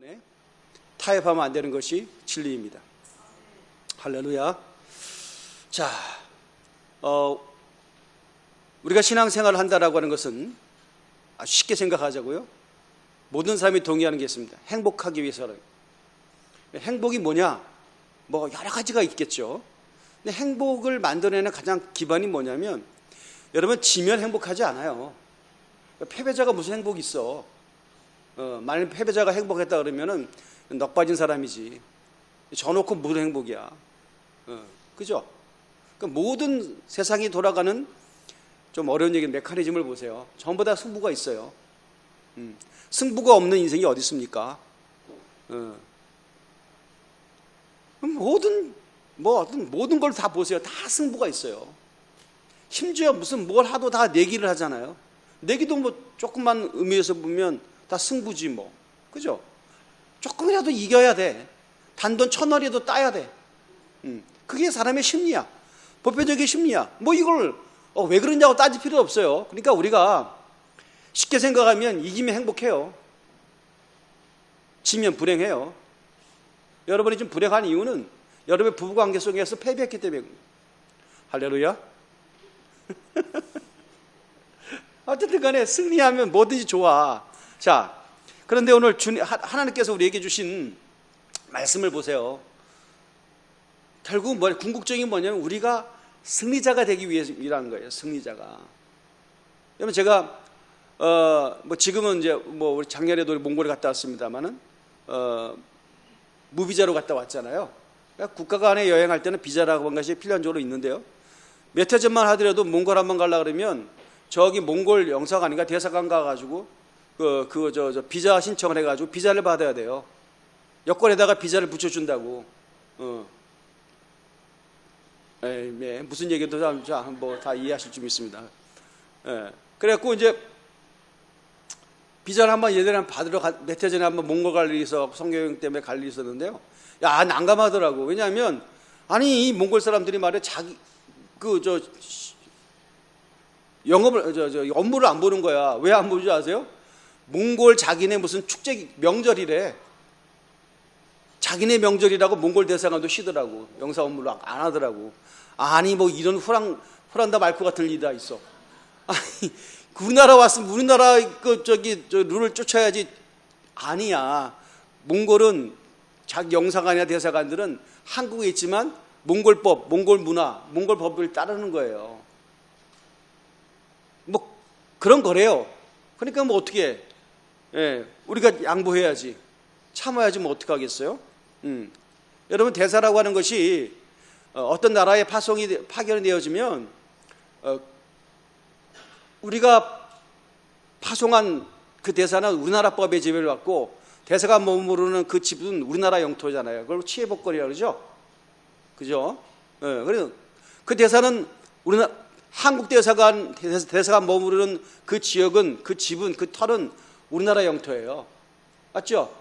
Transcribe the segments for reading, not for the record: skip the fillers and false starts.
때문에 타협하면 안 되는 것이 진리입니다. 할렐루야. 자, 우리가 신앙생활을 한다라고 하는 것은 아주 쉽게 생각하자고요. 모든 사람이 동의하는 게 있습니다. 행복하기 위해서는. 행복이 뭐냐? 뭐 여러 가지가 있겠죠. 근데 행복을 만들어내는 가장 기반이 뭐냐면, 여러분, 지면 행복하지 않아요. 패배자가 무슨 행복이 있어? 만약 패배자가 행복했다 그러면은 넋 빠진 사람이지. 져놓고 무슨 행복이야? 그죠? 그러니까 모든 세상이 돌아가는, 좀 어려운 얘기, 메커니즘을 보세요. 전부 다 승부가 있어요. 승부가 없는 인생이 어디 있습니까? 모든 걸 다 보세요. 다 승부가 있어요. 심지어 무슨 뭘 하도 다 내기를 하잖아요. 내기도 뭐 조금만 의미에서 보면 다 승부지 뭐. 그죠? 조금이라도 이겨야 돼. 단돈 1,000원이라도 따야 돼. 그게 사람의 심리야. 보편적인 심리야. 뭐 이걸 왜 그러냐고 따질 필요 없어요. 그러니까 우리가 쉽게 생각하면 이기면 행복해요. 지면 불행해요. 여러분이 지금 불행한 이유는 여러분의 부부관계 속에서 패배했기 때문에. 할렐루야. 어쨌든 간에 승리하면 뭐든지 좋아. 자, 그런데 오늘 하나님께서 우리에게 주신 말씀을 보세요. 결국 궁극적인 뭐냐면 우리가 승리자가 되기 위해서라는 거예요. 승리자가. 여러분, 제가 지금은 이제 우리 작년에도 몽골에 갔다 왔습니다만은 무비자로 갔다 왔잖아요. 그러니까 국가 간에 여행할 때는 비자라고 한 것이 필연적으로 있는데요. 몇 해 전만 하더라도 몽골 한번 가려고 그러면 저기 몽골 영사관인가 대사관 가가지고 비자 신청을 해가지고 비자를 받아야 돼요. 여권에다가 비자를 붙여준다고. 무슨 얘기도 다 이해하실 줄 믿습니다. 그래갖고 이제 비자를 한번 얘네랑 받으러 몇 해 전에 한번 몽골 갈 일이 있어, 성교여행 때문에 갈 일이 있었는데요. 야, 난감하더라고. 왜냐하면 이 몽골 사람들이 말이야, 업무를 안 보는 거야. 왜 안 보는지 아세요? 몽골 자기네 무슨 축제 명절이래. 자기네 명절이라고 몽골 대사관도 쉬더라고. 영사 업무를 안 하더라고. 아니 뭐 이런 후란다 말코 같은 일이 다 있어. 아니, 우리나라 왔으면 우리나라 룰을 쫓아야지. 아니야. 몽골은 자기 영사관이나 대사관들은 한국에 있지만 몽골법, 몽골 문화, 몽골 법을 따르는 거예요. 뭐 그런 거래요. 그러니까 뭐 어떻게 해? 우리가 양보해야지. 참아야지 뭐 어떡하겠어요? 여러분, 대사라고 하는 것이 어떤 나라에 파견이 되어지면 우리가 파송한 그 대사는 우리나라 법의 지배를 받고 대사가 머무르는 그 집은 우리나라 영토잖아요. 그걸 치해복권이라고 그러죠. 그죠? 그래서 그 대사는 한국 대사관 머무르는 그 지역은, 그 집은, 그 털은 우리나라 영토예요. 맞죠?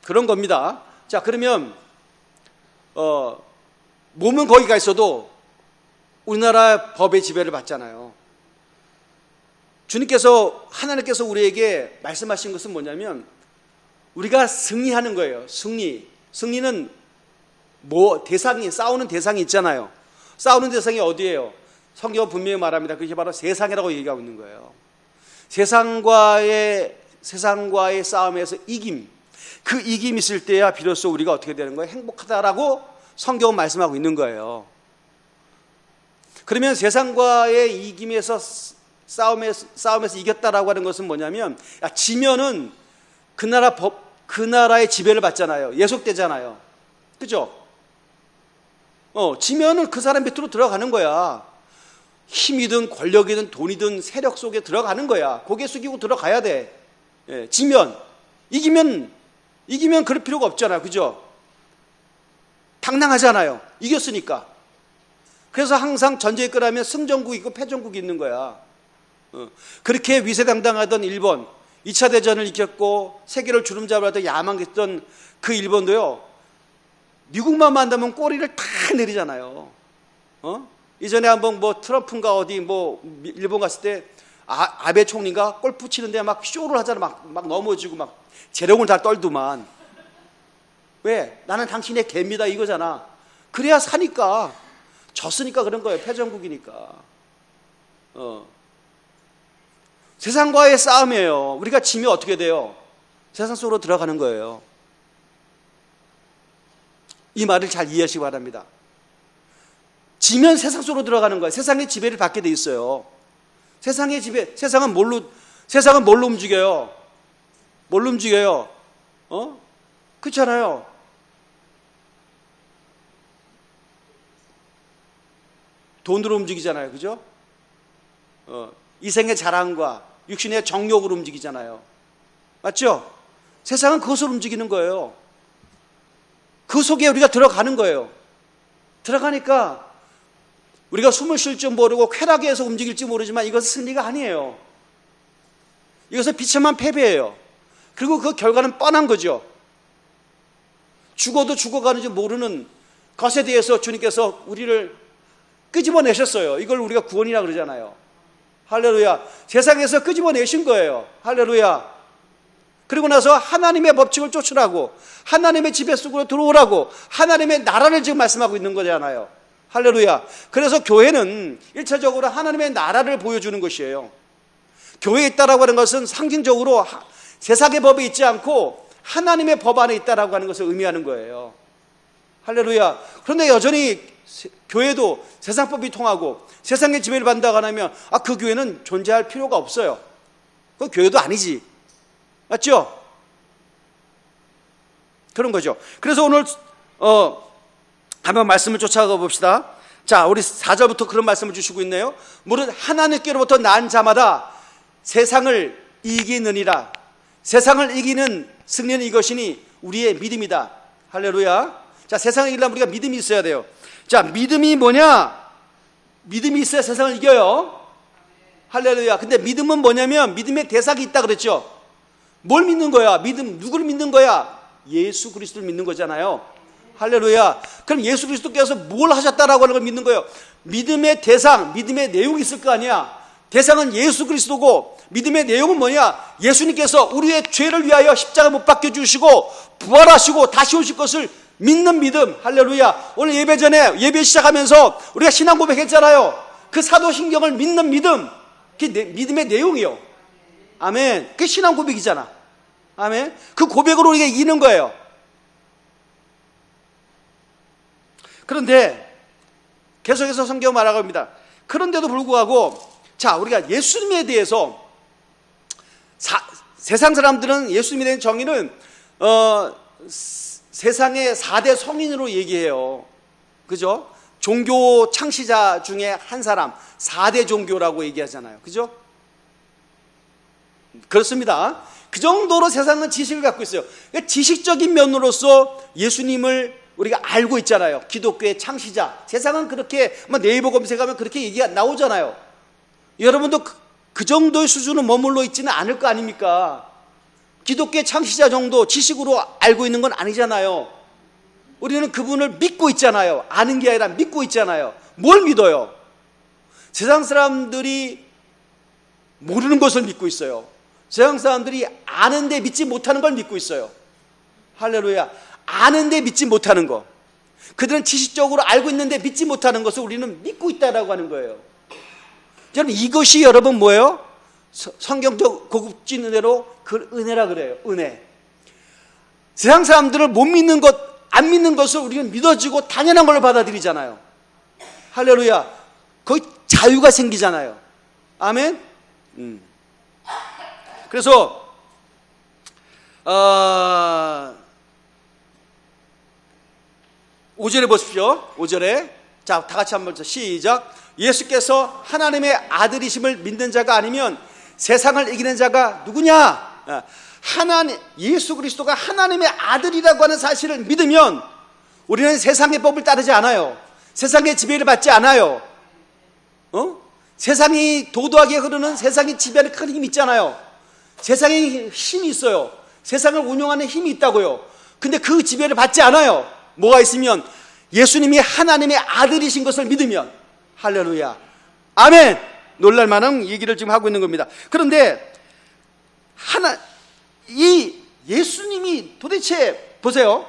그런 겁니다. 자, 그러면 몸은 거기가 있어도 우리나라 법의 지배를 받잖아요. 하나님께서 우리에게 말씀하신 것은 뭐냐면 우리가 승리하는 거예요. 승리는 싸우는 대상이 있잖아요. 싸우는 대상이 어디예요? 성경은 분명히 말합니다. 그게 바로 세상이라고 얘기하고 있는 거예요. 세상과의 싸움에서 그 이김이 있을 때야 비로소 우리가 어떻게 되는 거예요? 행복하다라고 성경은 말씀하고 있는 거예요. 그러면 세상과의 이김에서 싸움에서 이겼다라고 하는 것은 뭐냐면, 지면은 그 나라의 지배를 받잖아요. 예속되잖아요. 그죠? 지면은 그 사람 밑으로 들어가는 거야. 힘이든 권력이든 돈이든 세력 속에 들어가는 거야. 고개 숙이고 들어가야 돼. 지면. 이기면 그럴 필요가 없잖아요. 그죠? 당당하잖아요. 이겼으니까. 그래서 항상 전쟁이 끝나면 승전국이 있고 패전국이 있는 거야. 그렇게 위세당당하던 일본, 2차 대전을 이겼고 세계를 주름잡으려던 야망했던 그 일본도요, 미국만 만나면 꼬리를 다 내리잖아요. 이전에 한번 트럼프인가 어디 일본 갔을 때 아베 총리가 골프 치는데 막 쇼를 하잖아. 막 넘어지고 막 재롱을 다 떨더만. 왜? 나는 당신의 개입니다 이거잖아. 그래야 사니까. 졌으니까 그런 거예요. 패전국이니까. 세상과의 싸움이에요. 우리가 지면 어떻게 돼요? 세상 속으로 들어가는 거예요. 이 말을 잘 이해하시기 바랍니다. 지면 세상 속으로 들어가는 거예요. 세상의 지배를 받게 돼 있어요. 세상의 지배, 세상은 뭘로 움직여요? 뭘로 움직여요? 그렇잖아요. 돈으로 움직이잖아요. 그죠? 이생의 자랑과 육신의 정욕으로 움직이잖아요. 맞죠? 세상은 그것으로 움직이는 거예요. 그 속에 우리가 들어가는 거예요. 들어가니까 우리가 숨을 쉴 줄 모르고 쾌락에서 움직일지 모르지만 이것은 승리가 아니에요. 이것은 비참한 패배예요. 그리고 그 결과는 뻔한 거죠. 죽어도 죽어가는지 모르는 것에 대해서 주님께서 우리를 끄집어내셨어요. 이걸 우리가 구원이라 그러잖아요. 할렐루야. 세상에서 끄집어내신 거예요. 할렐루야. 그리고 나서 하나님의 법칙을 쫓으라고, 하나님의 지배 속으로 들어오라고, 하나님의 나라를 지금 말씀하고 있는 거잖아요. 할렐루야. 그래서 교회는 1차적으로 하나님의 나라를 보여주는 것이에요. 교회에 있다라고 하는 것은 상징적으로 세상의 법에 있지 않고 하나님의 법 안에 있다라고 하는 것을 의미하는 거예요. 할렐루야. 그런데 여전히 교회도 세상법이 통하고 세상의 지배를 받는다고 하면 그 교회는 존재할 필요가 없어요. 그 교회도 아니지. 맞죠? 그런 거죠. 그래서 오늘 한번 말씀을 쫓아가 봅시다. 자, 우리 4절부터 그런 말씀을 주시고 있네요. 무릇 하나님께로부터 난 자마다 세상을 이기느니라. 세상을 이기는 승리는 이것이니 우리의 믿음이다. 할렐루야. 자, 세상을 이기려면 우리가 믿음이 있어야 돼요. 자, 믿음이 뭐냐? 믿음이 있어야 세상을 이겨요. 할렐루야. 근데 믿음은 뭐냐면 믿음의 대상이 있다 그랬죠. 뭘 믿는 거야? 누구를 믿는 거야? 예수 그리스도를 믿는 거잖아요. 할렐루야. 그럼 예수 그리스도께서 뭘 하셨다라고 하는 걸 믿는 거예요. 믿음의 대상, 믿음의 내용이 있을 거 아니야. 대상은 예수 그리스도고 믿음의 내용은 뭐냐? 예수님께서 우리의 죄를 위하여 십자가 못 박혀 주시고 부활하시고 다시 오실 것을 믿는 믿음. 할렐루야. 오늘 예배 전에 예배 시작하면서 우리가 신앙 고백했잖아요. 그 사도신경을 믿는 믿음. 그게 믿음의 내용이요. 아멘. 그게 신앙 고백이잖아. 아멘. 그 고백으로 우리가 이기는 거예요. 그런데 계속해서 성경 말하고 있습니다. 그런데도 불구하고 자, 우리가 예수님에 대해서 세상 사람들은 예수님에 대한 정의는 세상의 4대 성인으로 얘기해요. 그죠? 종교 창시자 중에 한 사람, 4대 종교라고 얘기하잖아요. 그죠? 그렇습니다. 그 정도로 세상은 지식을 갖고 있어요. 그러니까 지식적인 면으로서 예수님을 우리가 알고 있잖아요. 기독교의 창시자. 세상은 그렇게 네이버 검색하면 그렇게 얘기가 나오잖아요. 여러분도 그 정도의 수준은 머물러 있지는 않을 거 아닙니까? 기독교의 창시자 정도 지식으로 알고 있는 건 아니잖아요. 우리는 그분을 믿고 있잖아요. 아는 게 아니라 믿고 있잖아요. 뭘 믿어요? 세상 사람들이 모르는 것을 믿고 있어요. 세상 사람들이 아는데 믿지 못하는 걸 믿고 있어요. 할렐루야. 아는데 믿지 못하는 거. 그들은 지식적으로 알고 있는데 믿지 못하는 것을 우리는 믿고 있다라고 하는 거예요. 여러분, 이것이 여러분 뭐예요? 성경적 고급진 은혜로 그 은혜라 그래요. 은혜. 세상 사람들을 못 믿는 것, 안 믿는 것을 우리는 믿어지고 당연한 걸로 받아들이잖아요. 할렐루야. 거의 자유가 생기잖아요. 아멘. 그래서 5절에 보십시오. 5절에 자, 다 같이 한번 시작. 예수께서 하나님의 아들이심을 믿는 자가 아니면 세상을 이기는 자가 누구냐? 예수 그리스도가 하나님의 아들이라고 하는 사실을 믿으면 우리는 세상의 법을 따르지 않아요. 세상의 지배를 받지 않아요. 세상이 도도하게 흐르는 세상이 지배하는 큰 힘이 있잖아요. 세상에 힘이 있어요. 세상을 운영하는 힘이 있다고요. 근데 그 지배를 받지 않아요. 뭐가 있으면 예수님이 하나님의 아들이신 것을 믿으면. 할렐루야. 아멘. 놀랄 만한 얘기를 지금 하고 있는 겁니다. 그런데 이 예수님이 도대체 보세요.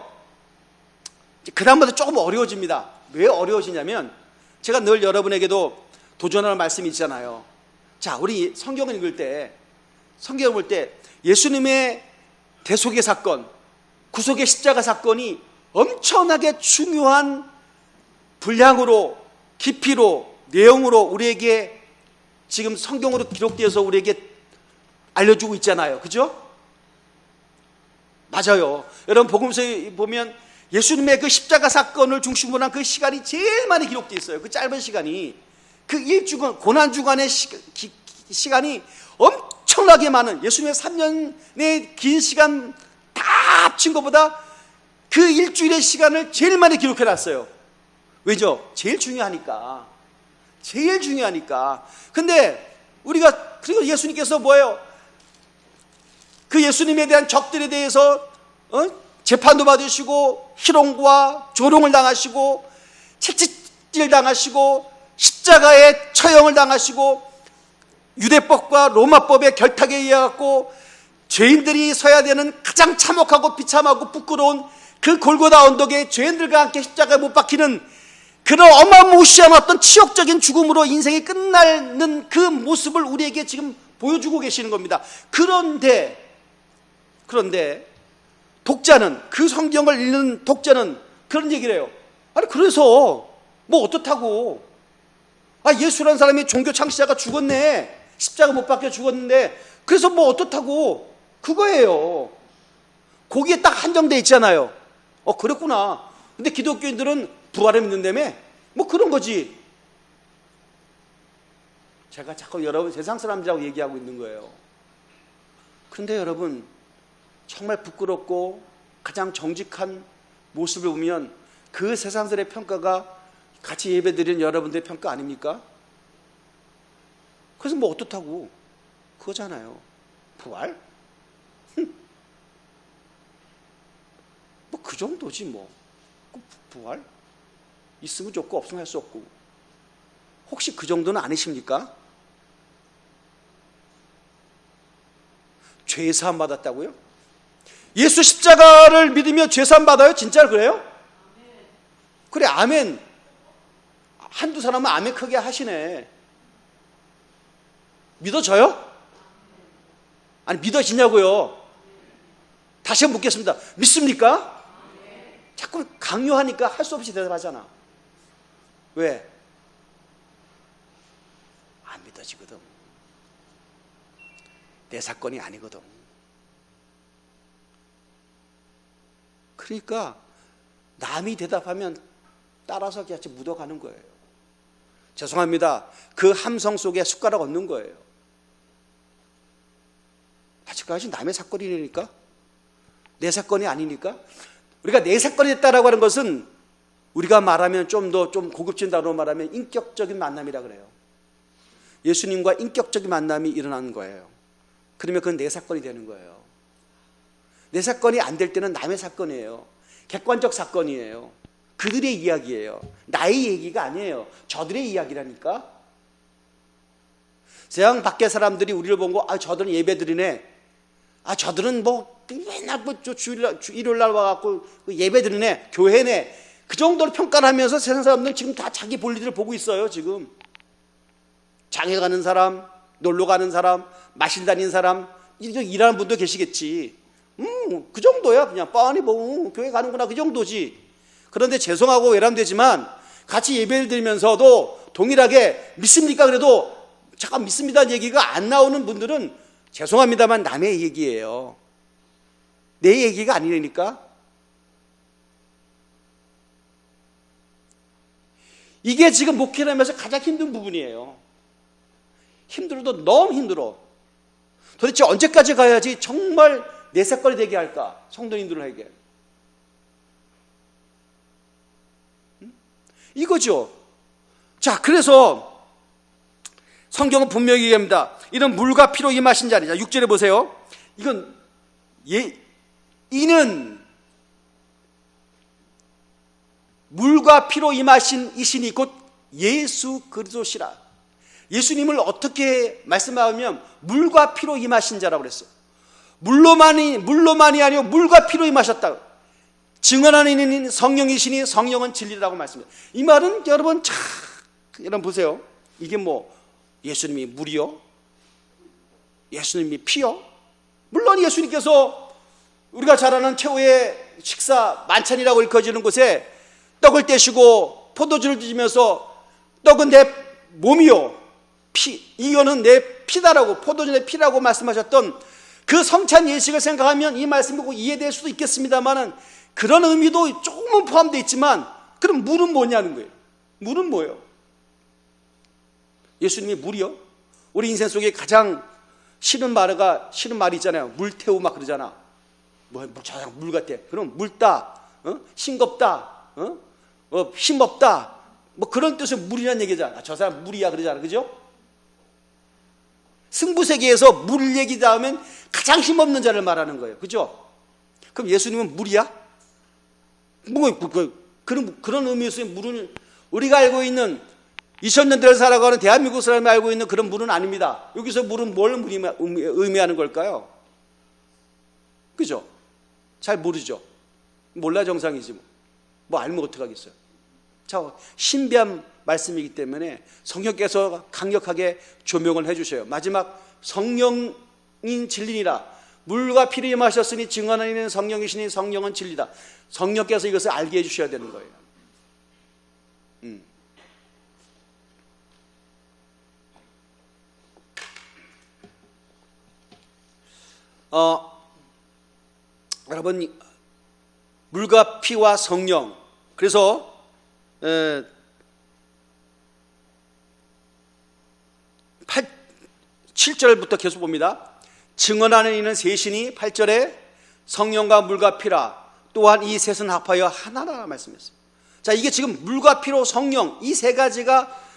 그 다음부터 조금 어려워집니다. 왜 어려워지냐면 제가 늘 여러분에게도 도전하는 말씀이 있잖아요. 자, 우리 성경을 읽을 때, 성경을 볼 때 예수님의 대속의 사건, 구속의 십자가 사건이 엄청나게 중요한 분량으로, 깊이로, 내용으로 우리에게 지금 성경으로 기록되어서 우리에게 알려주고 있잖아요. 그죠? 맞아요. 여러분 복음서에 보면 예수님의 그 십자가 사건을 중심으로 한 그 시간이 제일 많이 기록되어 있어요. 그 짧은 시간이. 그 일주간, 고난주간의 시간이 엄청나게 많은, 예수님의 3년의 긴 시간 다 합친 것보다 그 일주일의 시간을 제일 많이 기록해 놨어요. 왜죠? 제일 중요하니까. 제일 중요하니까. 근데 우리가, 그리고 예수님께서 뭐예요? 그 예수님에 대한 적들에 대해서 재판도 받으시고 희롱과 조롱을 당하시고 채찍질 당하시고 십자가에 처형을 당하시고 유대법과 로마법의 결탁에 의해 갖고 죄인들이 서야 되는 가장 참혹하고 비참하고 부끄러운 그 골고다 언덕에 죄인들과 함께 십자가에 못 박히는 그런 어마무시한 어떤 치욕적인 죽음으로 인생이 끝나는 그 모습을 우리에게 지금 보여주고 계시는 겁니다. 그런데 독자는, 그 성경을 읽는 독자는 그런 얘기를 해요. 아니 그래서 뭐 어떻다고, 예수라는 사람이 종교 창시자가 죽었네, 십자가 못 박혀 죽었는데 그래서 뭐 어떻다고, 그거예요. 거기에 딱 한정돼 있잖아요. 그랬구나. 근데 기독교인들은 부활을 믿는다며? 뭐 그런 거지. 제가 자꾸 여러분 세상 사람들하고 얘기하고 있는 거예요. 그런데 여러분 정말 부끄럽고 가장 정직한 모습을 보면 그 세상들의 평가가 같이 예배드리는 여러분들의 평가 아닙니까? 그래서 뭐 어떻다고, 그거잖아요. 부활? 뭐 그 정도지 뭐. 부활? 있으면 좋고 없으면 할 수 없고. 혹시 그 정도는 아니십니까? 죄사함 받았다고요? 예수 십자가를 믿으며 죄사함 받아요? 진짜로 그래요? 그래, 아멘. 한두 사람은 아멘 크게 하시네. 믿어져요? 아니 믿어지냐고요? 다시 한번 묻겠습니다. 믿습니까? 자꾸 강요하니까 할 수 없이 대답하잖아. 왜? 안 믿어지거든. 내 사건이 아니거든. 그러니까 남이 대답하면 따라서 같이 묻어가는 거예요. 죄송합니다. 그 함성 속에 숟가락 얹는 거예요. 아직까지 남의 사건이니까? 내 사건이 아니니까? 우리가 내 사건이 됐다라고 하는 것은 우리가 말하면 좀 더 좀 고급진 단어로 말하면 인격적인 만남이라 그래요. 예수님과 인격적인 만남이 일어나는 거예요. 그러면 그건 내 사건이 되는 거예요. 내 사건이 안 될 때는 남의 사건이에요. 객관적 사건이에요. 그들의 이야기예요. 나의 얘기가 아니에요. 저들의 이야기라니까. 세상 밖의 사람들이 우리를 보고 저들은 예배드리네. 저들은 뭐 맨날 일요일 날 와갖고 예배드리네, 교회네. 그 정도로 평가를 하면서 세상 사람들은 지금 다 자기 볼일을 보고 있어요. 지금 장에 가는 사람, 놀러 가는 사람, 마실 다니는 사람, 일하는 분도 계시겠지. 그 정도야. 그냥 뻔히 뭐 교회 가는구나, 그 정도지. 그런데 죄송하고 외람되지만 같이 예배를 드리면서도 동일하게 믿습니까? 그래도 잠깐 믿습니다는 얘기가 안 나오는 분들은 죄송합니다만 남의 얘기예요. 내 얘기가 아니라니까. 이게 지금 목회를 하면서 가장 힘든 부분이에요. 힘들어도 너무 힘들어. 도대체 언제까지 가야지 정말 내 사건이 되게 할까? 성도님들에게. 이거죠. 자, 그래서 성경은 분명히 얘기합니다. 이는 물과 피로 임하신 자리자. 6절에 보세요. 이건 이는 물과 피로 임하신 이신이 곧 예수 그리스도시라. 예수님을 어떻게 말씀하면 물과 피로 임하신 자라고 그랬어요. 물로만이 아니요 물과 피로 임하셨다. 증언하는 이는 성령이시니 성령은 진리라고 말씀해요. 이 말은 여러분 여러분 보세요. 이게 뭐 예수님이 물이요? 예수님이 피요? 물론 예수님께서 우리가 잘 아는 최후의 식사 만찬이라고 일컬어지는 곳에 떡을 떼시고 포도주를 드시면서 떡은 내 몸이요 피, 이거는 내 피다라고, 포도주 내 피라고 말씀하셨던 그 성찬 예식을 생각하면 이 말씀 보고 이해될 수도 있겠습니다만은 그런 의미도 조금은 포함되어 있지만, 그럼 물은 뭐냐는 거예요. 물은 뭐예요? 예수님이 물이요? 우리 인생 속에 가장 싫은 말이 있잖아요. 물태우 막 그러잖아. 물 같아. 그럼 묽다, 싱겁다, 힘없다, 뭐 그런 뜻의 물이라는 얘기잖아. 저 사람 물이야 그러잖아. 그죠? 승부세계에서 물 얘기다 하면 가장 힘없는 자를 말하는 거예요. 그죠? 그럼 예수님은 물이야? 그런 의미에서의 물은 우리가 알고 있는 2000년대를 살아가는 대한민국 사람이 알고 있는 그런 물은 아닙니다. 여기서 물은 뭘 의미하는 걸까요? 그죠? 잘 모르죠. 몰라 정상이지 뭐 알면 어떡하겠어요. 자, 신비한 말씀이기 때문에 성령께서 강력하게 조명을 해주셔요. 마지막 성령인 진리니라 물과 피를 임하셨으니 증언하는 성령이시니 성령은 진리다. 성령께서 이것을 알게 해주셔야 되는 거예요. 여러분, 물과 피와 성령, 그래서 7절부터 계속 봅니다. 증언하는 이는 셋이니 8절에 성령과 물과 피라 또한 이 셋은 합하여 하나라 말씀했어요. 자, 이게 지금 물과 피로 성령 이 세 가지가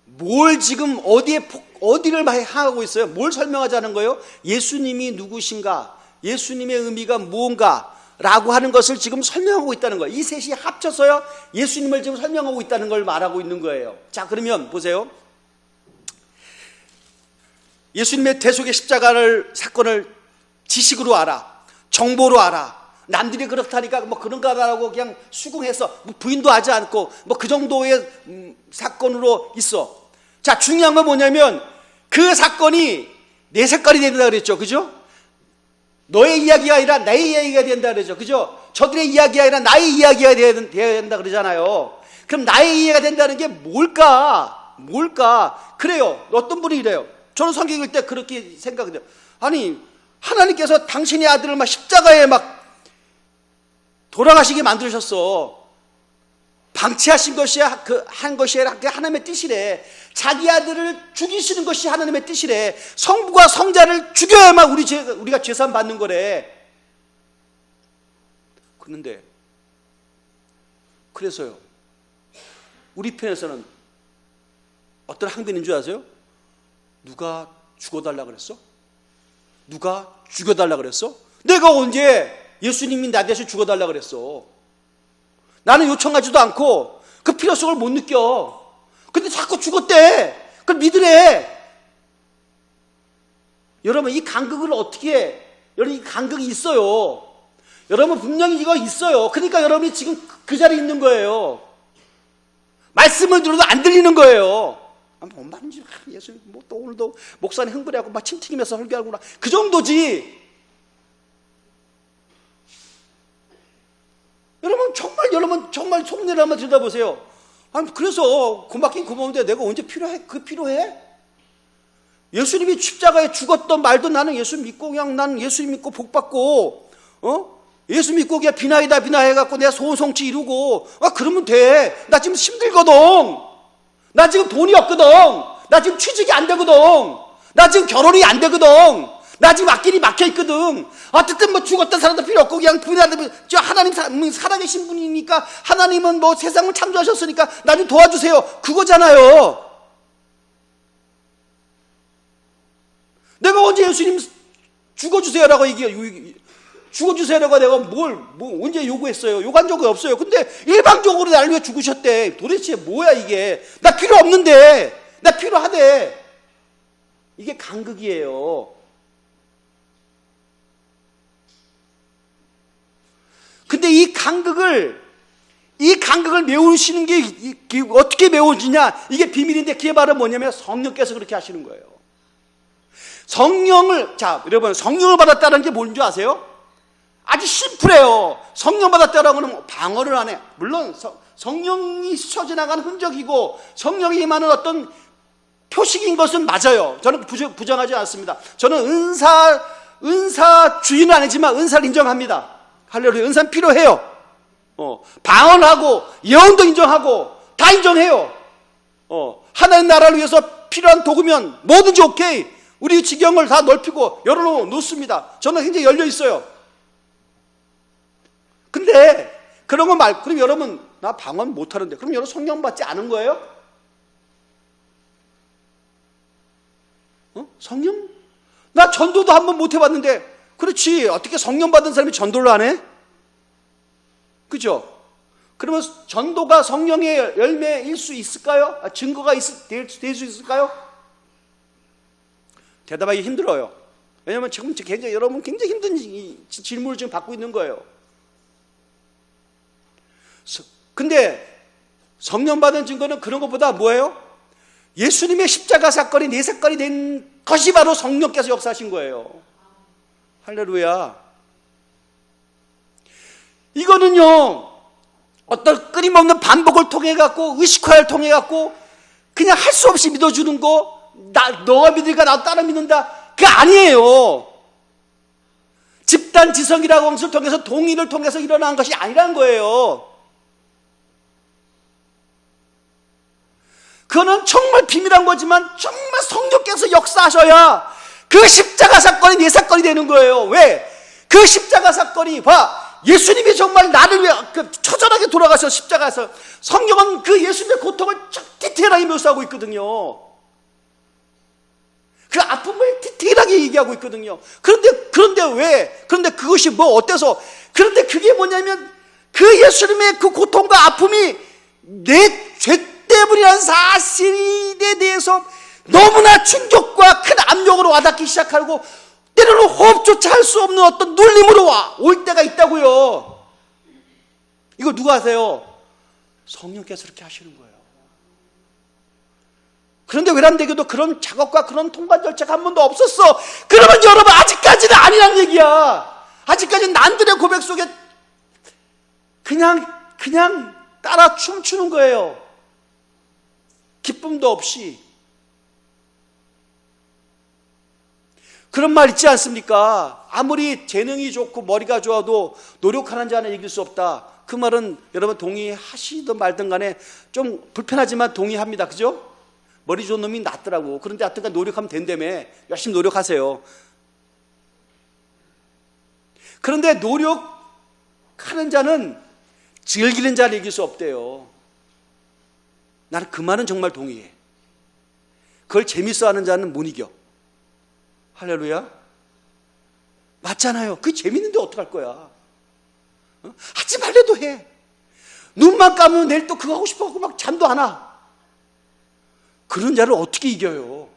뭘 지금 어디를 향하고 있어요? 뭘 설명하자는 거예요? 예수님이 누구신가? 예수님의 의미가 무언가? 라고 하는 것을 지금 설명하고 있다는 거예요. 이 셋이 합쳐서요 예수님을 지금 설명하고 있다는 걸 말하고 있는 거예요. 자, 그러면 보세요. 예수님의 대속의 십자가를 사건을 지식으로 알아, 정보로 알아. 남들이 그렇다니까 뭐 그런가라고 그냥 수긍해서 뭐 부인도 하지 않고 뭐 그 정도의 사건으로 있어. 자, 중요한 건 뭐냐면 그 사건이 내 색깔이 된다 그랬죠. 그죠? 너의 이야기가 아니라 나의 이야기가 된다 그러죠. 그죠? 저들의 이야기가 아니라 나의 이야기가 돼야 된다 그러잖아요. 그럼 나의 이해가 된다는 게 뭘까? 그래요. 어떤 분이 이래요. 저는 성경 읽을 때 그렇게 생각해요. 아니, 하나님께서 당신의 아들을 막 십자가에 막 돌아가시게 만드셨어. 방치하신 것이 한 것이 하나님의 뜻이래. 자기 아들을 죽이시는 것이 하나님의 뜻이래. 성부가 성자를 죽여야만 우리가 죄산 받는 거래. 그래서요, 우리 편에서는 어떤 항변인 줄 아세요? 누가 죽어달라 그랬어? 누가 죽여달라 그랬어? 내가 언제 예수님이 나 대신 죽어달라 그랬어? 나는 요청하지도 않고 그 필요성을 못 느껴. 근데 자꾸 죽었대. 그걸 믿으래. 여러분, 이 간극을 어떻게 해? 여러분, 이 간극이 있어요. 여러분, 분명히 이거 있어요. 그러니까 여러분이 지금 그 자리에 있는 거예요. 말씀을 들어도 안 들리는 거예요. 뭔 말인지, 예수, 또 오늘도 목사님 흥분해하고 막 침 튀기면서 설교하구나. 그 정도지. 여러분 정말 속내를 한번 들여다보세요. 아니, 그래서 고맙긴 고마운데 내가 언제 필요해? 예수님이 십자가에 죽었던 말도 나는 예수 믿고 그냥 나는 예수님 믿고 복 받고 예수 믿고 그냥 비나이다 해갖고 내가 소원 성취 이루고 그러면 돼. 나 지금 힘들거든. 나 지금 돈이 없거든. 나 지금 취직이 안 되거든. 나 지금 결혼이 안 되거든. 나 지금 앞길이 막혀있거든. 어쨌든 뭐 죽었던 사람도 필요 없고 그냥 저 하나님 살아계신 분이니까 하나님은 뭐 세상을 창조하셨으니까 나 좀 도와주세요. 그거잖아요. 내가 언제 예수님 죽어주세요라고 죽어주세요라고 내가 언제 요구했어요? 요구한 적이 없어요. 근데 일방적으로 나를 왜 죽으셨대? 도대체 뭐야 이게? 나 필요 없는데. 나 필요하대. 이게 간극이에요. 근데 이 간극을 메우시는 게 어떻게 메워지냐? 이게 비밀인데 그게 바로 뭐냐면 성령께서 그렇게 하시는 거예요. 여러분, 성령을 받았다는 게 뭔지 아세요? 아주 심플해요. 성령 받았다라고 하면 방언을 안 해. 물론 성령이 스쳐 지나가는 흔적이고 성령이 임하는 어떤 표식인 것은 맞아요. 저는 부정하지 않습니다. 저는 은사 주인은 아니지만 은사를 인정합니다. 할렐루야. 은사는 필요해요. 방언하고 예언도 인정하고 다 인정해요. 하나님 나라를 위해서 필요한 도구면 뭐든지 오케이. 우리 지경을 다 넓히고 열어놓습니다. 저는 굉장히 열려 있어요. 근데 그런 거 말고, 그럼 여러분 나 방언 못하는데 그럼 여러분 성령 받지 않은 거예요? 성령? 나 전도도 한번 못 해봤는데. 그렇지, 어떻게 성령 받은 사람이 전도를 안 해? 그죠? 그러면 전도가 성령의 열매일 수 있을까요? 증거가 될 수 있을까요? 대답하기 힘들어요. 왜냐하면 지금 여러분 굉장히 힘든 질문을 지금 받고 있는 거예요. 근데 성령 받은 증거는 그런 것보다 뭐예요? 예수님의 십자가 사건이 내 사건이 된 것이 바로 성령께서 역사하신 거예요. 할렐루야. 이거는요, 어떤 끊임없는 반복을 통해 갖고 의식화를 통해 갖고 그냥 할 수 없이 믿어주는 거, 너가 믿으니까 나도 따라 믿는다, 그게 아니에요. 집단 지성이라고 하는 것을 통해서 동의를 통해서 일어난 것이 아니라는 거예요. 그거는 정말 비밀한 거지만 정말 성령께서 역사하셔야 그 십자가 사건이 내 사건이 되는 거예요. 왜? 그 십자가 사건이 예수님이 정말 나를 위해 처절하게 돌아가셔. 십자가에서 성경은 그 예수님의 고통을 디테일하게 묘사하고 있거든요. 그 아픔을 디테일하게 얘기하고 있거든요. 그런데 왜? 그런데 그것이 어때서? 그런데 그게 뭐냐면 그 예수님의 그 고통과 아픔이 내 죄 때문이라는 사실에 대해서 너무나 충격과 큰 압력으로 와닿기 시작하고 때로는 호흡조차 할 수 없는 어떤 눌림으로 올 때가 있다고요. 이거 누가 하세요? 성령께서 그렇게 하시는 거예요. 그런데 외람되게도 그런 작업과 그런 통관 절차가 한 번도 없었어. 그러면 여러분 아직까지는 아니란 얘기야. 아직까지는 남들의 고백 속에 그냥 따라 춤추는 거예요. 기쁨도 없이. 그런 말 있지 않습니까? 아무리 재능이 좋고 머리가 좋아도 노력하는 자는 이길 수 없다. 그 말은 여러분 동의하시든 말든 간에 좀 불편하지만 동의합니다. 그죠? 머리 좋은 놈이 낫더라고. 그런데 하여튼 노력하면 된다며. 열심히 노력하세요. 그런데 노력하는 자는 즐기는 자를 이길 수 없대요. 나는 그 말은 정말 동의해. 그걸 재밌어하는 자는 못 이겨. 할렐루야. 맞잖아요. 그게 재밌는데 어떡할 거야. 하지 말래도 해. 눈만 감으면 내일 또 그거 하고 싶어하고 막 잠도 안 와. 그런 자를 어떻게 이겨요?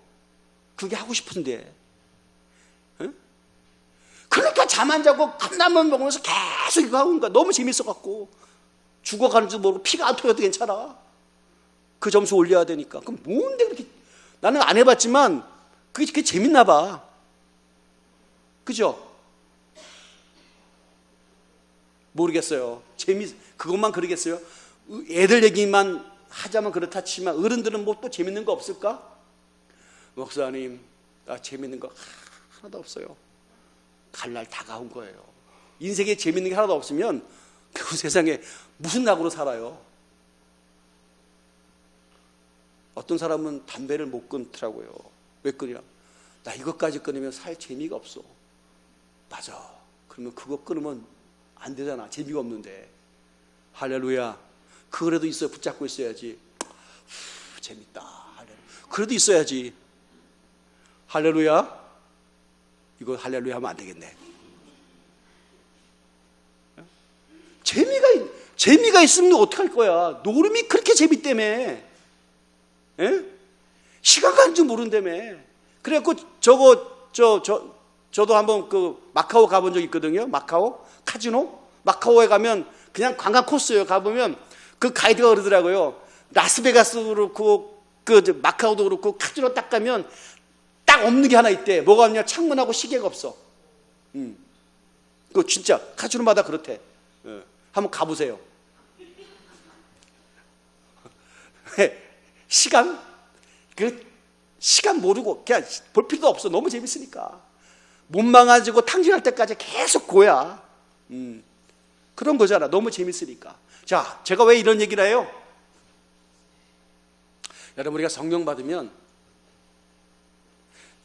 그게 하고 싶은데. 그러니까 잠 안 자고 컵라면 먹으면서 계속 이거 하고 있는 거야. 너무 재밌어갖고 죽어가는 줄 모르고 피가 안 토해도 괜찮아. 그 점수 올려야 되니까. 그럼 뭔데 그렇게. 나는 안 해봤지만 그게 재밌나 봐. 그죠? 모르겠어요. 그것만 그러겠어요? 애들 얘기만 하자면 그렇다 치면 어른들은 뭐 또 재밌는 거 없을까? 목사님, 나 재밌는 거 하나도 없어요. 갈 날 다가온 거예요. 인생에 재밌는 게 하나도 없으면 그 세상에 무슨 낙으로 살아요? 어떤 사람은 담배를 못 끊더라고요. 왜 끊냐? 나 이것까지 끊으면 살 재미가 없어. 맞아. 그러면 그거 끊으면 안 되잖아. 재미가 없는데. 할렐루야. 그래도 있어요. 붙잡고 있어야지. 재밌다. 할렐루야. 그래도 있어야지. 할렐루야. 이거 할렐루야 하면 안 되겠네. 재미가 있으면 어떡할 거야. 노름이 그렇게 재밌다며. 예? 시간 가는 줄 모른다며. 그래갖고 저도 한번 그 마카오 가본 적 있거든요. 마카오 카지노. 마카오에 가면 그냥 관광 코스예요. 가보면 그 가이드가 그러더라고요. 라스베가스도 그렇고 그 마카오도 그렇고 카지노 딱 가면 딱 없는 게 하나 있대. 뭐가 없냐? 창문하고 시계가 없어. 그거 진짜 카지노마다 그렇대. 한번 가보세요. 시간 모르고 그냥 볼 필요도 없어. 너무 재밌으니까. 못 망가지고 탕진할 때까지 계속 고야. 그런 거잖아. 너무 재밌으니까. 자, 제가 왜 이런 얘기를 해요? 여러분, 우리가 성령 받으면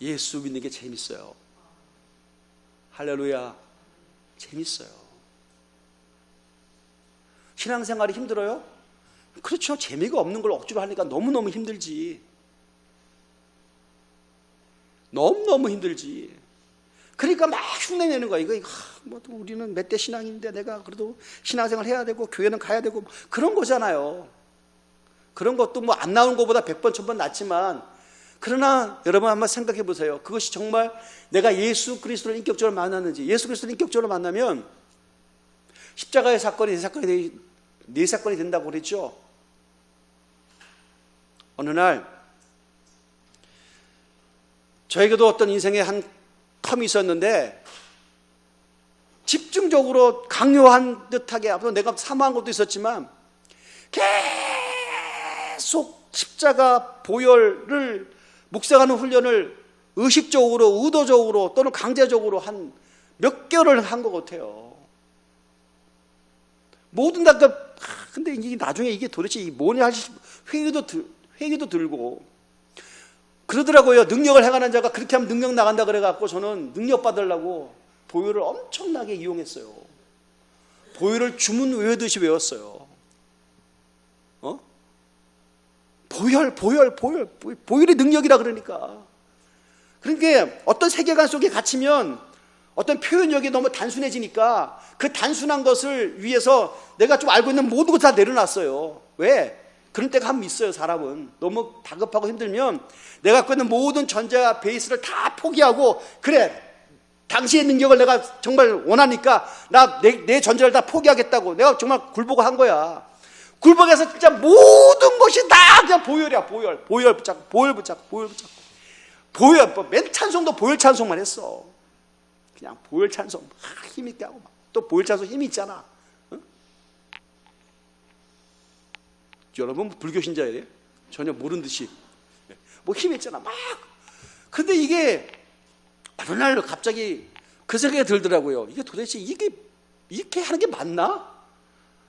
예수 믿는 게 재밌어요. 할렐루야. 재밌어요. 신앙생활이 힘들어요? 그렇죠. 재미가 없는 걸 억지로 하니까 너무너무 힘들지. 너무너무 힘들지. 그러니까 막 흉내내는 거야. 이거 뭐 우리는 몇 대 신앙인데 내가 그래도 신앙생활 해야 되고 교회는 가야 되고 그런 거잖아요. 그런 것도 뭐 안 나온 것보다 100번 1000번 낫지만, 그러나 여러분 한번 생각해 보세요. 그것이 정말 내가 예수 그리스도를 인격적으로 만났는지. 예수 그리스도를 인격적으로 만나면 십자가의 사건이 네 사건이 된다고 그랬죠. 어느 날 저에게도 어떤 인생의 한 텀이 있었는데 집중적으로 강요한 듯하게, 앞으로 내가 사모한 것도 있었지만 계속 십자가 보혈을 묵상하는 훈련을 의식적으로, 의도적으로 또는 강제적으로 한 몇 개월을 한 것 같아요. 모든 다 근데 이게 나중에 이게 도대체 뭐냐 하시 회의도 들고 그러더라고요. 능력을 행하는 자가 그렇게 하면 능력 나간다 그래갖고 저는 능력 받으려고 보혈을 엄청나게 이용했어요. 보혈을 주문 외우듯이 외웠어요. 보혈의 능력이라 그러니까. 그러니까 어떤 세계관 속에 갇히면 어떤 표현력이 너무 단순해지니까 그 단순한 것을 위해서 내가 좀 알고 있는 모든 것 다 내려놨어요. 왜? 그런 때가 한 번 있어요. 사람은 너무 다급하고 힘들면 내가 갖고 있는 모든 전제와 베이스를 다 포기하고, 그래 당시의 능력을 내가 정말 원하니까 내 전제를 다 포기하겠다고 내가 정말 굴복을 한 거야. 굴복해서 진짜 모든 것이 다 그냥 보혈이야. 보혈 붙잡고 맨 찬송도 보혈 찬송만 했어. 그냥 보혈 찬송 힘있게 하고, 또 보혈 찬송 힘이 있잖아. 여러분 불교 신자예요? 전혀 모르는 듯이 뭐 힘이 있잖아 막. 근데 이게 어느 날 갑자기 그 생각이 들더라고요. 이게 도대체 이렇게 하는 게 맞나?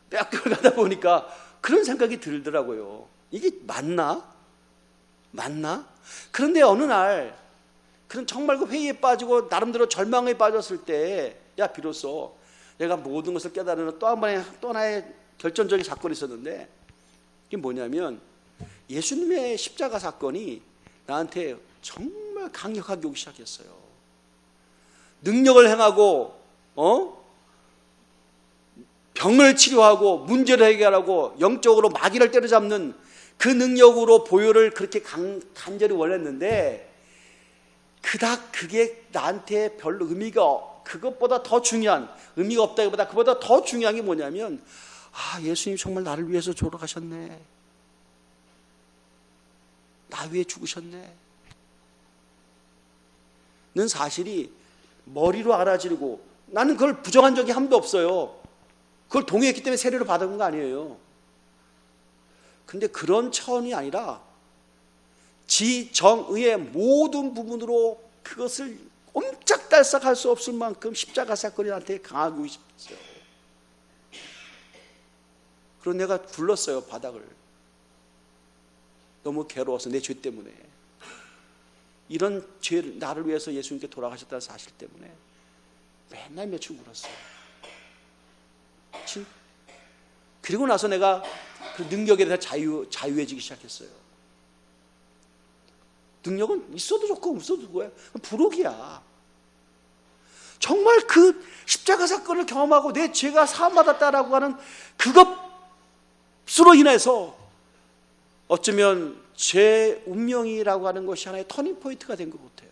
대학교를 가다 보니까 그런 생각이 들더라고요. 이게 맞나? 그런데 어느 날 그런 정말 그 회의에 빠지고 나름대로 절망에 빠졌을 때, 비로소 내가 모든 것을 깨달은 또 하나의 결정적인 사건이 있었는데, 이게 뭐냐면 예수님의 십자가 사건이 나한테 정말 강력하게 오기 시작했어요. 능력을 행하고 병을 치료하고 문제를 해결하고 영적으로 마귀를 때려잡는 그 능력으로 보혈을 그렇게 간절히 원했는데, 그닥 그게 나한테 별로 그것보다 더 중요한, 의미가 없다기보다 그보다 더 중요한 게 뭐냐면, 예수님 정말 나를 위해서 돌아가셨네. 나 위해 죽으셨네. 는 사실이 머리로 알아지고, 나는 그걸 부정한 적이 한 번도 없어요. 그걸 동의했기 때문에 세례를 받은 거 아니에요. 근데 그런 차원이 아니라 지정의의 모든 부분으로 그것을 옴짝달싹할 수 없을 만큼 십자가 사건이 나한테 강하고 있어요. 그래서 내가 굴렀어요, 바닥을. 너무 괴로워서, 내 죄 때문에. 이런 죄를, 나를 위해서 예수님께 돌아가셨다는 사실 때문에 맨날 며칠 굴었어요. 그리고 나서 내가 그 능력에 대해서 자유해지기 시작했어요. 능력은 있어도 좋고 없어도 좋고요. 부록이야. 정말 그 십자가 사건을 경험하고 내 죄가 사함받았다라고 하는 그것으로 인해서 어쩌면 제 운명이라고 하는 것이 하나의 터닝 포인트가 된 것 같아요.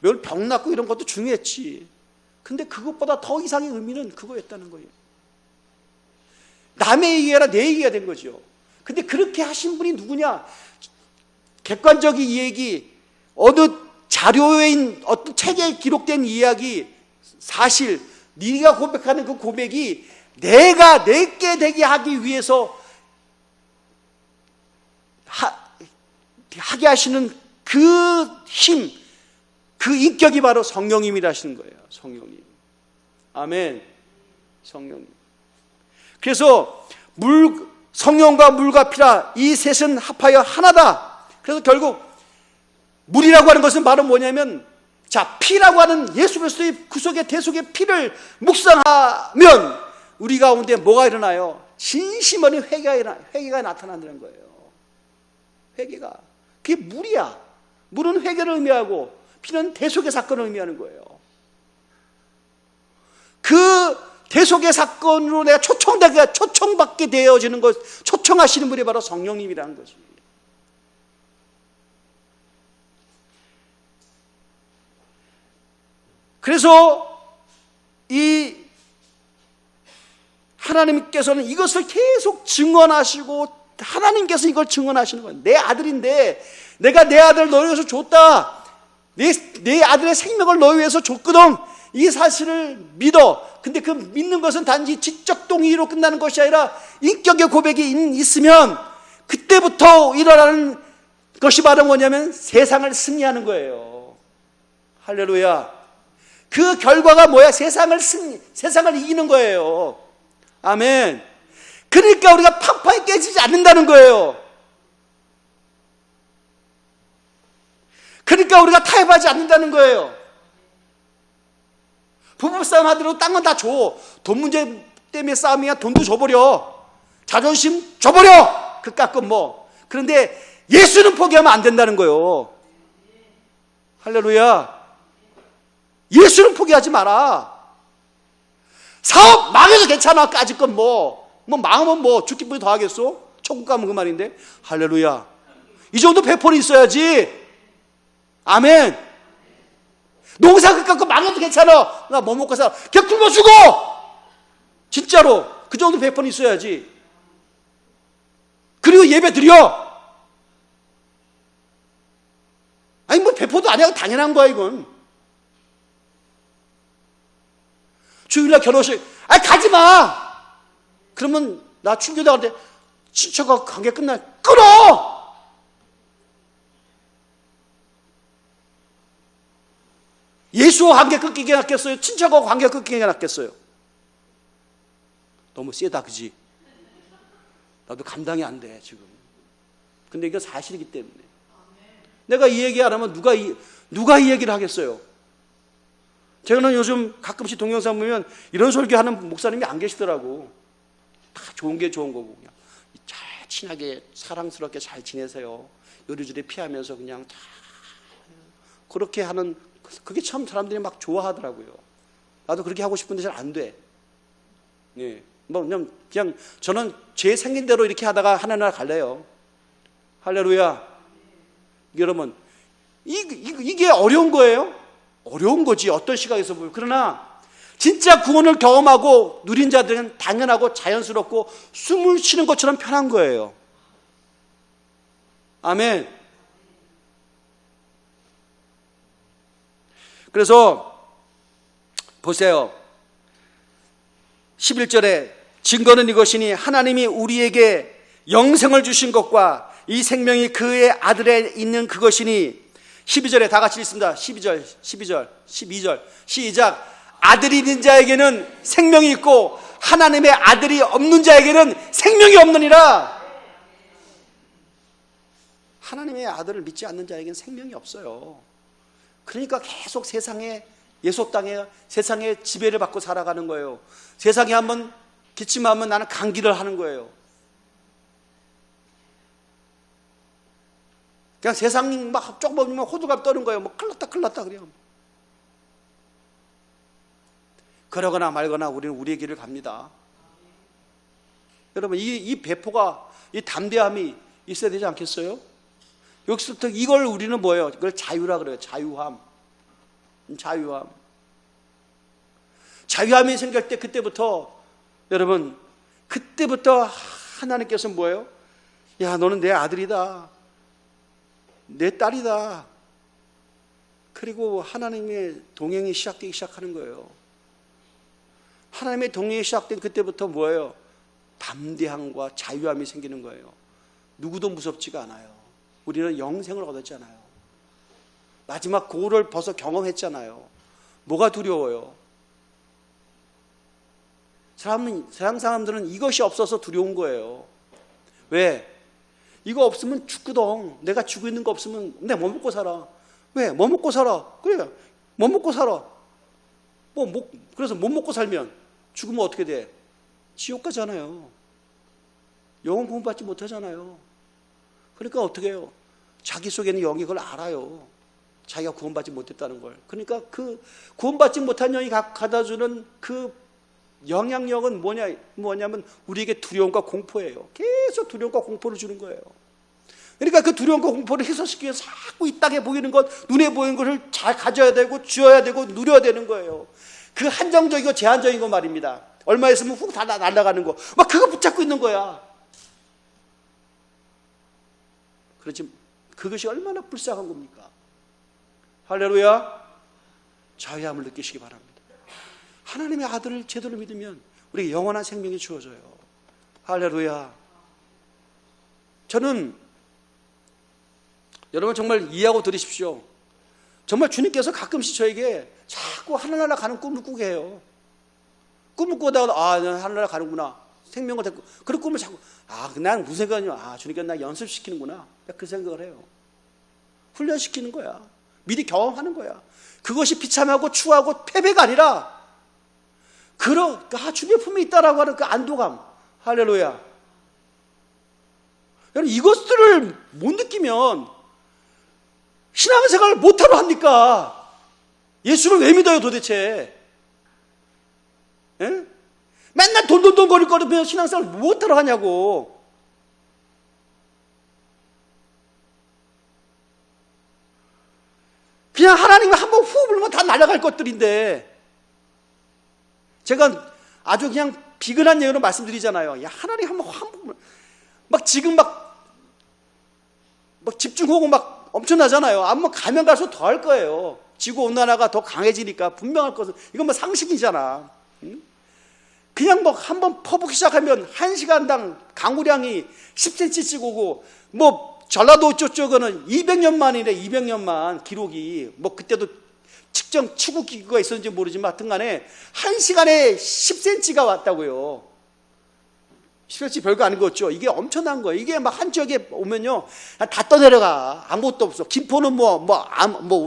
뭘 병 낫고 이런 것도 중요했지. 근데 그것보다 더 이상의 의미는 그거였다는 거예요. 남의 얘기가 아니라 내 얘기가 된 거죠. 근데 그렇게 하신 분이 누구냐? 객관적인 이 얘기, 어느 자료에 어떤 책에 기록된 이야기, 사실 네가 고백하는 그 고백이 내가 내게 되게 하기 위해서 하게 하시는 그 힘, 그 인격이 바로 성령님이라시는 거예요. 성령님. 아멘. 성령님. 그래서 성령과 물과 피라, 이 셋은 합하여 하나다. 그래서 결국 물이라고 하는 것은 바로 뭐냐면, 자, 피라고 하는 예수 그리스도의 구속의 대속의 피를 묵상하면 우리 가운데 뭐가 일어나요? 진심 어린 회개가 나타난다는 거예요. 회개가. 그게 물이야. 물은 회개를 의미하고 피는 대속의 사건을 의미하는 거예요. 그 대속의 사건으로 내가 초청받게 되어지는 것, 초청하시는 분이 바로 성령님이라는 거지. 그래서 이 하나님께서는 이것을 계속 증언하시고, 하나님께서 이걸 증언하시는 거예요. 내 아들인데 내가 내 아들을 너희 위해서 줬다. 내 아들의 생명을 너희 위해서 줬거든. 이 사실을 믿어. 근데 그 믿는 것은 단지 지적 동의로 끝나는 것이 아니라 인격의 고백이 있으면 그때부터 일어나는 것이 바로 뭐냐면 세상을 승리하는 거예요. 할렐루야. 그 결과가 뭐야? 세상을 이기는 거예요. 아멘. 그러니까 우리가 팡팡이 깨지지 않는다는 거예요. 그러니까 우리가 타협하지 않는다는 거예요. 부부싸움 하더라도 딴 건 다 줘. 돈 문제 때문에 싸움이야. 돈도 줘버려. 자존심 줘버려. 그깟건 뭐. 그런데 예수는 포기하면 안 된다는 거예요. 할렐루야. 예수는 포기하지 마라. 사업 망해도 괜찮아. 까짓 건 뭐 망하면 뭐 죽기뿐이 더 하겠어? 천국 가면 그 말인데. 할렐루야. 이 정도 배포는 있어야지. 아멘. 농사 그까짓 거 망해도 괜찮아. 나 뭐 먹고 살아. 그냥 굶어 죽어. 진짜로. 그 정도 배포는 있어야지. 그리고 예배 드려. 아니 뭐 배포도 안 해도 당연한 거야 이건. 주일날 결혼식, 아니 가지 마. 그러면 나 충격당할 때 친척하고 관계 끊어. 예수와 관계 끊기게 낫겠어요? 친척하고 관계 끊기게 낫겠어요? 너무 세다, 그지? 나도 감당이 안 돼 지금. 근데 이게 사실이기 때문에. 내가 이 얘기 안 하면 누가 이 얘기를 하겠어요? 제가는 요즘 가끔씩 동영상 보면 이런 설교하는 목사님이 안 계시더라고. 다 좋은 게 좋은 거고 그냥 잘 친하게 사랑스럽게 잘 지내세요. 요리조리 피하면서 그냥 다 그렇게 하는, 그게 참 사람들이 막 좋아하더라고요. 나도 그렇게 하고 싶은데 잘 안 돼. 네. 뭐 그냥 저는 제 생긴 대로 이렇게 하다가 하나님 나라 갈래요. 할렐루야. 여러분, 이게 어려운 거예요? 어려운 거지, 어떤 시각에서 보면. 그러나 진짜 구원을 경험하고 누린 자들은 당연하고 자연스럽고 숨을 쉬는 것처럼 편한 거예요. 아멘. 그래서 보세요. 11절에 증거는 이것이니 하나님이 우리에게 영생을 주신 것과 이 생명이 그의 아들에 있는 그것이니. 12절에 다 같이 읽습니다. 12절, 12절 시작. 아들이 있는 자에게는 생명이 있고 하나님의 아들이 없는 자에게는 생명이 없느니라. 하나님의 아들을 믿지 않는 자에게는 생명이 없어요. 그러니까 계속 세상에, 예속 땅에 세상의 지배를 받고 살아가는 거예요. 세상에 한번 기침하면 나는 감기를 하는 거예요. 그냥 세상 막 조금 보면 호두갑 떠는 거예요. 뭐 큰일 났다 그래요. 그러거나 말거나 우리는 우리의 길을 갑니다. 여러분, 이 배포가, 이 담대함이 있어야 되지 않겠어요? 여기서부터 이걸 우리는 뭐예요? 이걸 자유라 그래요. 자유함. 자유함이 생길 때 그때부터 여러분 그때부터 하나님께서 뭐예요? 야, 너는 내 아들이다. 내 딸이다. 그리고 하나님의 동행이 시작되기 시작하는 거예요. 하나님의 동행이 시작된 그때부터 뭐예요? 담대함과 자유함이 생기는 거예요. 누구도 무섭지가 않아요. 우리는 영생을 얻었잖아요. 마지막 고를 벌써 경험했잖아요. 뭐가 두려워요? 세상 사람들은 이것이 없어서 두려운 거예요. 왜? 이거 없으면 죽거든. 내가 죽고 있는 거 없으면 내가 뭐 먹고 살아? 왜? 뭐 먹고 살아? 그래. 뭐 먹고 살아? 그래서 못 먹고 살면 죽으면 어떻게 돼? 지옥 가잖아요. 영혼 구원받지 못하잖아요. 그러니까 어떻게 해요? 자기 속에는 영이 그걸 알아요. 자기가 구원받지 못했다는 걸. 그러니까 그 구원받지 못한 영이 가져주는 그 영향력은 뭐냐면 우리에게 두려움과 공포예요. 계속 두려움과 공포를 주는 거예요. 그러니까 그 두려움과 공포를 해소시키기 위해서 자꾸 이 땅에 보이는 것, 눈에 보이는 것을 잘 가져야 되고 쥐어야 되고 누려야 되는 거예요. 그 한정적이고 제한적인 거 말입니다. 얼마 있으면 훅 다 날아가는 거. 막 그거 붙잡고 있는 거야. 그렇지, 그것이 얼마나 불쌍한 겁니까? 할렐루야. 자유함을 느끼시기 바랍니다. 하나님의 아들을 제대로 믿으면 우리에게 영원한 생명이 주어져요. 할렐루야. 저는 여러분 정말 이해하고 들으십시오. 정말 주님께서 가끔씩 저에게 자꾸 하늘나라 가는 꿈을 꾸게 해요. 꿈을 꾸다가 난 하늘나라 가는구나. 생명을 듣고 그런 꿈을 자꾸 난 무슨 생각이냐. 주님께서 나 연습시키는구나. 그 생각을 해요. 훈련시키는 거야. 미리 경험하는 거야. 그것이 비참하고 추하고 패배가 아니라 주님의 품에 있다라고 하는 그 안도감. 할렐루야. 여러분 이것들을 못 느끼면 신앙생활을 못하러 합니까? 예수를 왜 믿어요 도대체? 예? 맨날 돈돈돈거리면 신앙생활을 못하러 하냐고. 그냥 하나님이 한번 후 불면 다 날아갈 것들인데 제가 아주 그냥 비근한 예로 말씀드리잖아요. 야, 하나님 한번 지금 막 집중하고 막 엄청나잖아요. 한번 가면 갈수록 더 할 거예요. 지구온난화가 더 강해지니까 분명할 것은 이건 뭐 상식이잖아. 응? 그냥 한번 퍼붓기 시작하면 1시간당 강우량이 10cm씩 오고 전라도 쪽은 200년 만이래. 200년 만 기록이 그때도 측정 추구기구가 있었는지 모르지만 하여튼간에 1시간에 10cm가 왔다고요. 10cm 별거 아닌 거 없죠. 이게 엄청난 거예요. 이게 한 지역에 오면요 다 떠내려가. 아무것도 없어. 김포는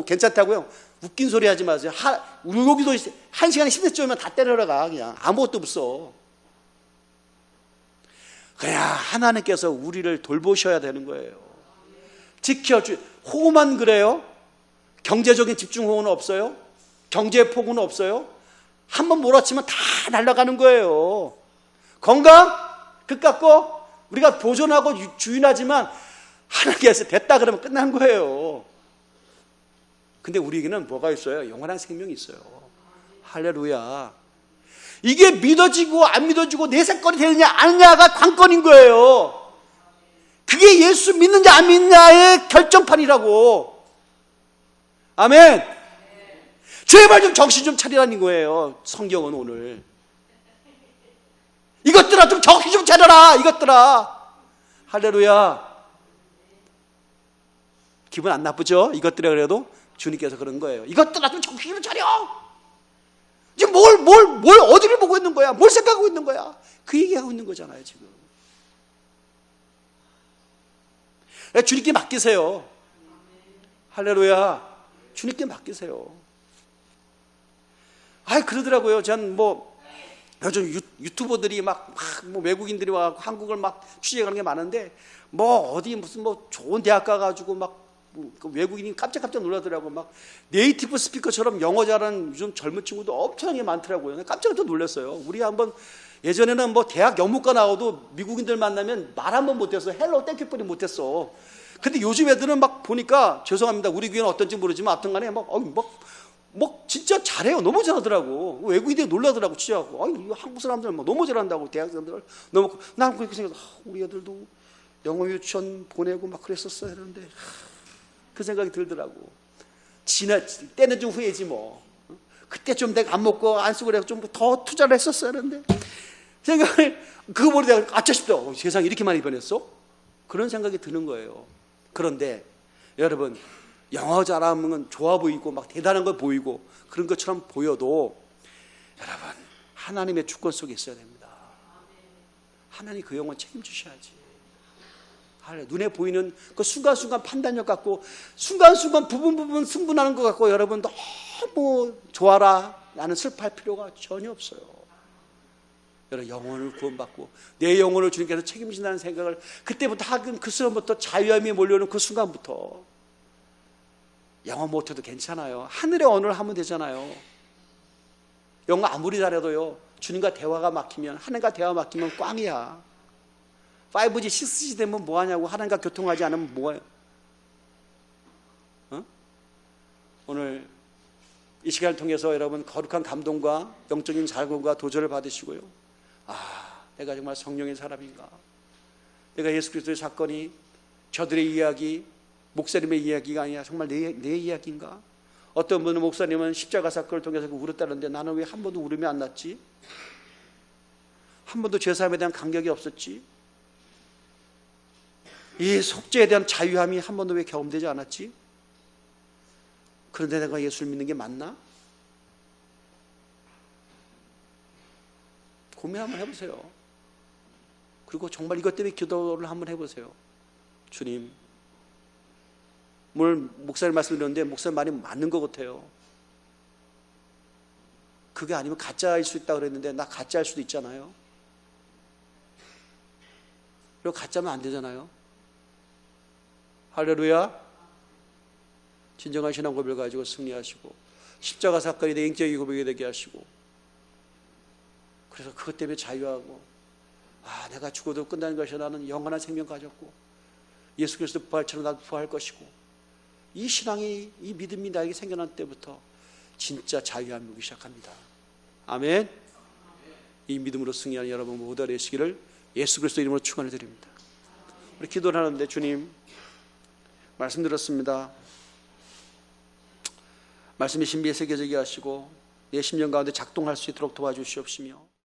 괜찮다고요. 웃긴 소리 하지 마세요. 여기도 1시간에 10cm 오면 다 때려가. 그냥 아무것도 없어. 그냥 하나님께서 우리를 돌보셔야 되는 거예요. 호흡만 그래요? 경제적인 집중호흡은 없어요? 경제 폭우는 없어요? 한번 몰아치면 다 날아가는 거예요. 건강? 그 깎고 우리가 보존하고 주인하지만 하나님께서 됐다 그러면 끝난 거예요. 근데 우리에게는 뭐가 있어요? 영원한 생명이 있어요. 할렐루야. 이게 믿어지고 안 믿어지고 내 사건이 되느냐 아느냐가 관건인 거예요. 그게 예수 믿느냐 안 믿느냐의 결정판이라고. 아멘. 제발 좀 정신 좀 차리라는 거예요. 성경은 오늘 이것들아 좀 정신 좀 차려라. 이것들아. 할렐루야. 기분 안 나쁘죠? 이것들아 그래도 주님께서 그런 거예요. 이것들아 좀 정신 좀 차려. 지금 어디를 보고 있는 거야? 뭘 생각하고 있는 거야? 그 얘기하고 있는 거잖아요 지금. 주님께 맡기세요. 할렐루야. 주님께 맡기세요. 그러더라고요. 전 요즘 유튜버들이 외국인들이 와서 한국을 취재하는 게 많은데 어디 무슨 좋은 대학 가가지고 그 외국인이 깜짝깜짝 놀라더라고. 막 네이티브 스피커처럼 영어 잘하는 요즘 젊은 친구도 엄청나게 많더라고요. 깜짝깜짝 놀랐어요. 우리 한번 예전에는 뭐 대학 영문과 나와도 미국인들 만나면 말 한 번 못했어. 헬로 땡큐뿐이 못했어. 근데 요즘 애들은 막 보니까 죄송합니다. 우리 교회는 어떤지 모르지만 아무튼간에 막 진짜 잘해요. 너무 잘하더라고. 외국인들이 놀라더라고. 취하고 이거 한국 사람들 막 너무 잘한다고. 대학생들 너무. 난 그렇게 생각해. 우리 애들도 영어 유치원 보내고 막 그랬었어야 하는데 그 생각이 들더라고. 때는 좀 후회지 뭐. 그때 좀 내가 안 먹고 안 쓰고 그래서 좀 더 투자를 했었어야 하는데 생각을 그거 보고 내가 아차 싶다. 세상이 이렇게 많이 변했어? 그런 생각이 드는 거예요. 그런데 여러분, 영어 잘하면 좋아 보이고 막 대단한 거 보이고 그런 것처럼 보여도 여러분, 하나님의 주권 속에 있어야 됩니다. 하나님 그 영혼 책임주셔야지. 눈에 보이는 그 순간순간 판단력 갖고 순간순간 부분 승분하는 것 같고 여러분 너무 좋아라 나는 슬퍼할 필요가 전혀 없어요. 여러분, 영혼을 구원받고 내 영혼을 주님께서 책임진다는 생각을 그때부터 하긴 그 순간부터 자유함이 몰려오는 그 순간부터 영어 못해도 괜찮아요. 하늘의 언어를 하면 되잖아요. 영어 아무리 잘해도요, 주님과 대화가 막히면, 하나님과 대화 막히면 꽝이야. 5G, 6G 되면 뭐하냐고. 하나님과 교통하지 않으면 뭐해요? 오늘 이 시간을 통해서 여러분 거룩한 감동과 영적인 자극과 도전을 받으시고요. 내가 정말 성령의 사람인가? 내가 예수 그리스도의 사건이 저들의 이야기, 목사님의 이야기가 아니라 정말 내 이야기인가? 어떤 분은 목사님은 십자가 사건을 통해서 울었다는데 나는 왜 한 번도 울음이 안 났지? 한 번도 죄사함에 대한 감격이 없었지? 이 속죄에 대한 자유함이 한 번도 왜 경험되지 않았지? 그런데 내가 예수를 믿는 게 맞나? 고민 한번 해보세요. 그리고 정말 이것 때문에 기도를 한번 해보세요. 주님, 오늘 목사님 말씀드렸는데 목사님 말이 맞는 것 같아요. 그게 아니면 가짜일 수 있다고 그랬는데 나 가짜일 수도 있잖아요. 그리고 가짜면 안 되잖아요. 할렐루야. 진정한 신앙 고백을 가지고 승리하시고 십자가 사건이 내 인격의 고백이 되게 하시고 그래서 그것 때문에 자유하고 내가 죽어도 끝나는 것이 나는 영원한 생명 가졌고 예수 그리스도 부활처럼 나도 부활할 것이고 이 신앙이 이 믿음이 나에게 생겨난 때부터 진짜 자유함이 오기 시작합니다. 아멘. 이 믿음으로 승리하는 여러분 모두 되시기를 예수 그리스도 이름으로 축원을 드립니다. 우리 기도를 하는데 주님 말씀 들었습니다. 말씀이 신비에 새겨지게 하시고 내 심령 가운데 작동할 수 있도록 도와주시옵시며